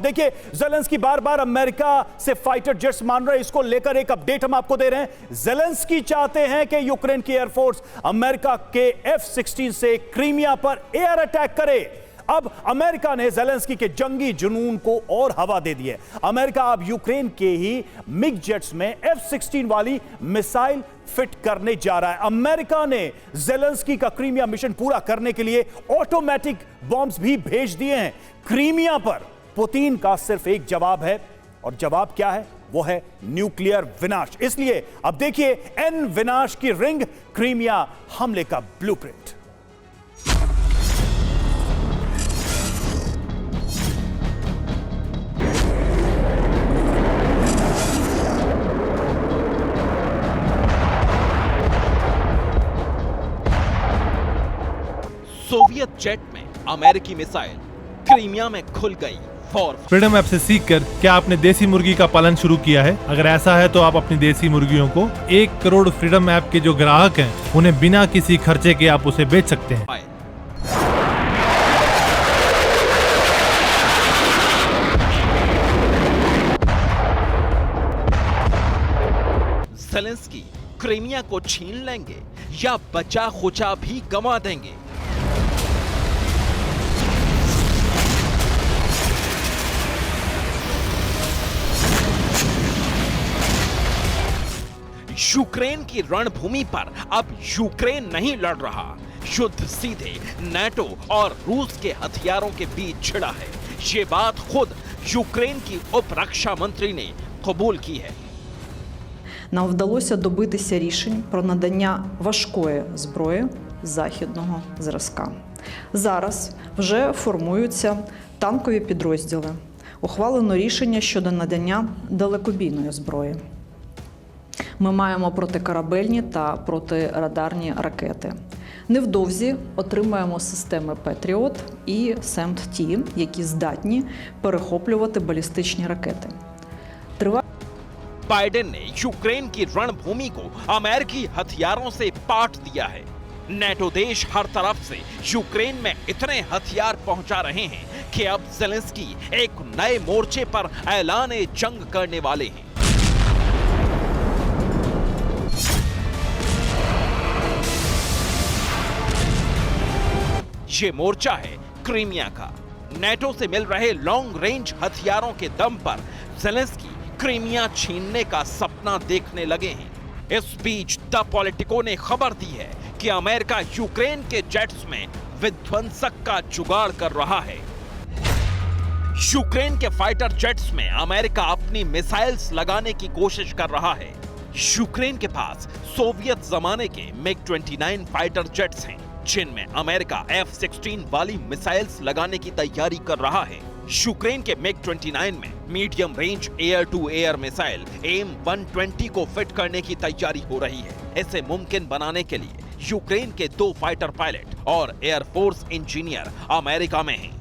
देखिए, ज़ेलेंस्की बार-बार अमेरिका से फाइटर जेट्स मांग रहे हैं। इसको लेकर एक अपडेट हम आपको दे रहे हैं। ज़ेलेंस्की चाहते हैं कि यूक्रेन की एयरफोर्स अमेरिका के F-16 से क्रीमिया पर एयर अटैक करे। अब अमेरिका ने ज़ेलेंस्की के जंगी जुनून को और हवा दे दी है। अमेरिका अब यूक्रेन के ही मिग जेट्स में F-16 वाली मिसाइल फिट करने जा रहा है। अमेरिका ने ज़ेलेंस्की का क्रीमिया मिशन पूरा करने के लिए ऑटोमेटिक बॉम्ब्स भी भेज दिए हैं। क्रीमिया पर पुतिन का सिर्फ एक जवाब है, और जवाब क्या है? वो है न्यूक्लियर विनाश। इसलिए अब देखिए एन विनाश की रिंग, क्रीमिया हमले का ब्लूप्रिंट। सोवियत जेट में अमेरिकी मिसाइल क्रीमिया में खुल गई फॉर फ्रीडम ऐप से सीखकर क्या आपने देसी मुर्गी का पालन शुरू किया है? अगर ऐसा है तो आप अपनी देसी मुर्गियों को 1 करोड़ फ्रीडम ऐप के जो ग्राहक हैं उन्हें बिना किसी खर्चे के आप उसे बेच सकते हैं। ज़ेलेंस्की क्रीमिया को छीन लेंगे या बचा खुचा भी गंवा देंगे? यूक्रेन की रणभूमि पर अब यूक्रेन नहीं लड़ रहा, युद्ध सीधे नाटो और रूस के हथियारों के बीच छिड़ा है। ये बात खुद यूक्रेन की उप रक्षा मंत्री ने कबूल की है। Нам вдалося добитися рішень про надання важкої зброї західного зразка. Зараз вже формуються танкові підрозділи. Ухвалено рішення щодо надання далекобійної зброї. Ми маємо протикорабельні та протирадарні ракети. Невдовзі отримаємо системи Patriot і SAM-T, які здатні перехоплювати балістичні ракети. बाइडेन ने यूक्रेन की रणभूमि को अमेरिकी हथियारों से पाट दिया है। नेटो देश हर तरफ से यूक्रेन में इतने हथियार पहुंचा रहे हैं कि अब ज़ेलेंस्की एक नए मोर्चे पर ऐलान जंग करने वाले हैं। ये मोर्चा है क्रीमिया का। नेटो से मिल रहे लॉन्ग रेंज हथियारों के दम पर ज़ेलेंस्की क्रीमिया छीनने का सपना देखने लगे हैं। इस बीच द पॉलिटिको ने खबर दी है कि अमेरिका यूक्रेन के जेट्स में विध्वंसक का जुगाड़ कर रहा है। यूक्रेन के फाइटर जेट्स में अमेरिका अपनी मिसाइल्स लगाने की कोशिश कर रहा है। यूक्रेन के पास सोवियत जमाने के MiG-29 फाइटर जेट्स हैं, जिनमें अमेरिका F-16 वाली मिसाइल्स लगाने की तैयारी कर रहा है। यूक्रेन के MiG-29 में medium range air to air missile AIM-120 को फिट करने की तैयारी हो रही है। इसे मुमकिन बनाने के लिए यूक्रेन के 2 फाइटर पायलट और एयरफोर्स इंजीनियर अमेरिका में हैं।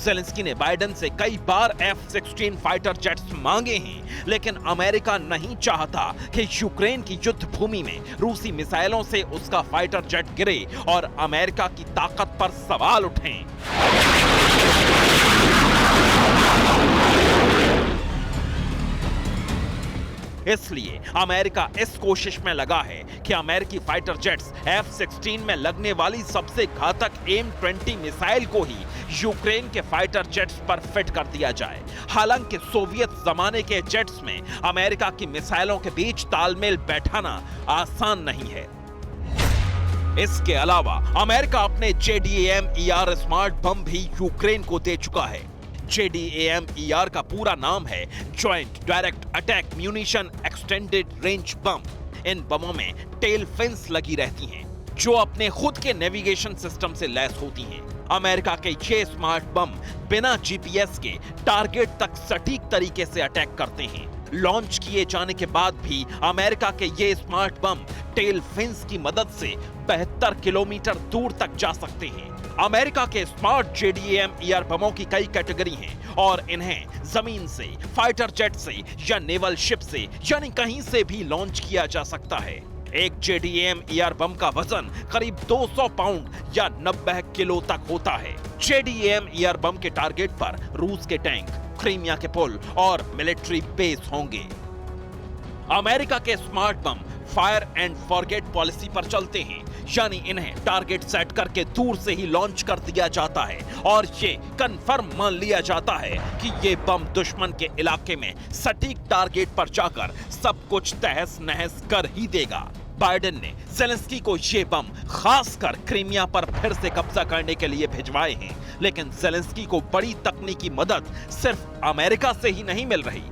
ज़ेलेंस्की ने बाइडेन से कई बार F-16 फाइटर जेट्स मांगे हैं, लेकिन अमेरिका नहीं चाहता कि यूक्रेन की युद्ध भूमि में रूसी मिसाइलों से उसका फाइटर जेट गिरे और अमेरिका की ताकत पर सवाल उठें। इसलिए अमेरिका इस कोशिश में लगा है कि अमेरिकी फाइटर जेट्स F-16 में लगने वाली सबसे घातक AIM-20 मिसाइल को ही यूक्रेन के फाइटर जेट्स पर फिट कर दिया जाए। हालांकि सोवियत जमाने के जेट्स में अमेरिका की मिसाइलों के बीच तालमेल बैठाना आसान नहीं है। इसके अलावा अमेरिका अपने JDAM-ER स्मार्ट बम भी यूक्रेन को दे चुका है। JDAM-ER का पूरा नाम है joint direct attack munition extended range bomb. इन बमों में टेल फिन्स लगी रहती हैं, जो अपने खुद के नेविगेशन सिस्टम से लैस होती हैं। अमेरिका के ये स्मार्ट बम बिना GPS के टारगेट तक सटीक तरीके से अटैक करते हैं। लॉन्च किए जाने के बाद भी अमेरिका के ये स्मार्ट बम टेल फिन्स की मदद से 72 किलोमीटर दूर तक जा सकते हैं। अमेरिका के स्मार्ट JDAM-ER बमों की कई कैटेगरी हैं और इन्हें जमीन से, फाइटर जेट से या नेवल शिप से यानी कहीं से भी लॉन्च किया जा सकता है। एक JDAM-ER बम का वजन करीब 200 पाउंड या 90 किलो तक होता है। JDAM-ER बम के टारगेट पर रूस के टैंक, क्रीमिया के पुल और मिलिट्री बेस होंगे। अमेरिका के smart bomb fire and forget policy पर चलते हैं, यानी इन्हें टारगेट सेट करके दूर से ही लॉन्च कर दिया जाता है और ये कंफर्म मान लिया जाता है कि ये बम दुश्मन के इलाके में सटीक टारगेट पर जाकर सब कुछ तहस नहस कर ही देगा। बाइडेन ने ज़ेलेंस्की को ये बम खासकर क्रीमिया पर फिर से कब्जा करने के लिए भिजवाए हैं, लेकिन ज़ेलेंस्की को बड़ी तकनीकी मदद सिर्फ अमेरिका से ही नहीं मिल रही।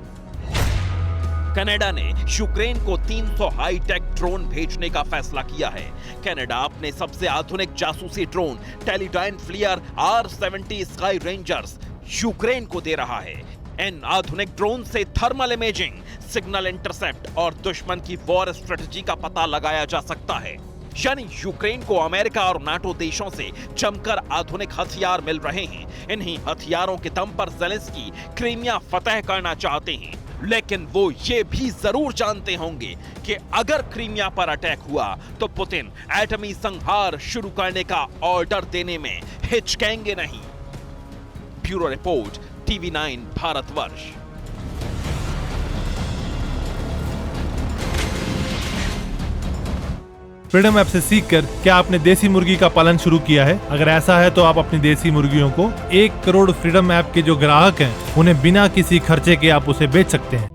कनाडा ने यूक्रेन को 300 हाईटेक ड्रोन भेजने का फैसला किया है। कनाडा अपने सबसे आधुनिक जासूसी drone टेलीडाइन फ्लियर R-70 sky rangers Ukraine को दे रहा है। इन आधुनिक ड्रोन से थर्मल इमेजिंग, सिग्नल इंटरसेप्ट और दुश्मन की वॉर स्ट्रेटजी का पता लगाया जा सकता है। यानी यूक्रेन को अमेरिका और नाटो देशों से जमकर आधुनिक हथियार मिल रहे हैं। इन्हीं हथियारों के दम पर ज़ेलेंस्की क्रीमिया फतह करना चाहते हैं, लेकिन वो ये भी जरूर जानते होंगे कि अगर क्रीमिया पर अटैक हुआ तो पुतिन एटमी संहार शुरू करने का ऑर्डर देने में हिचकेंगे नहीं। Bureau report, TV9 Bharatvarsh. Freedom app से सीखकर क्या आपने देसी मुर्गी का पालन शुरू किया है? अगर ऐसा है तो आप अपनी देसी मुर्गियों को 1 करोड़ फ्रीडम ऐप के जो ग्राहक हैं उन्हें बिना किसी खर्चे के आप उसे बेच सकते हैं।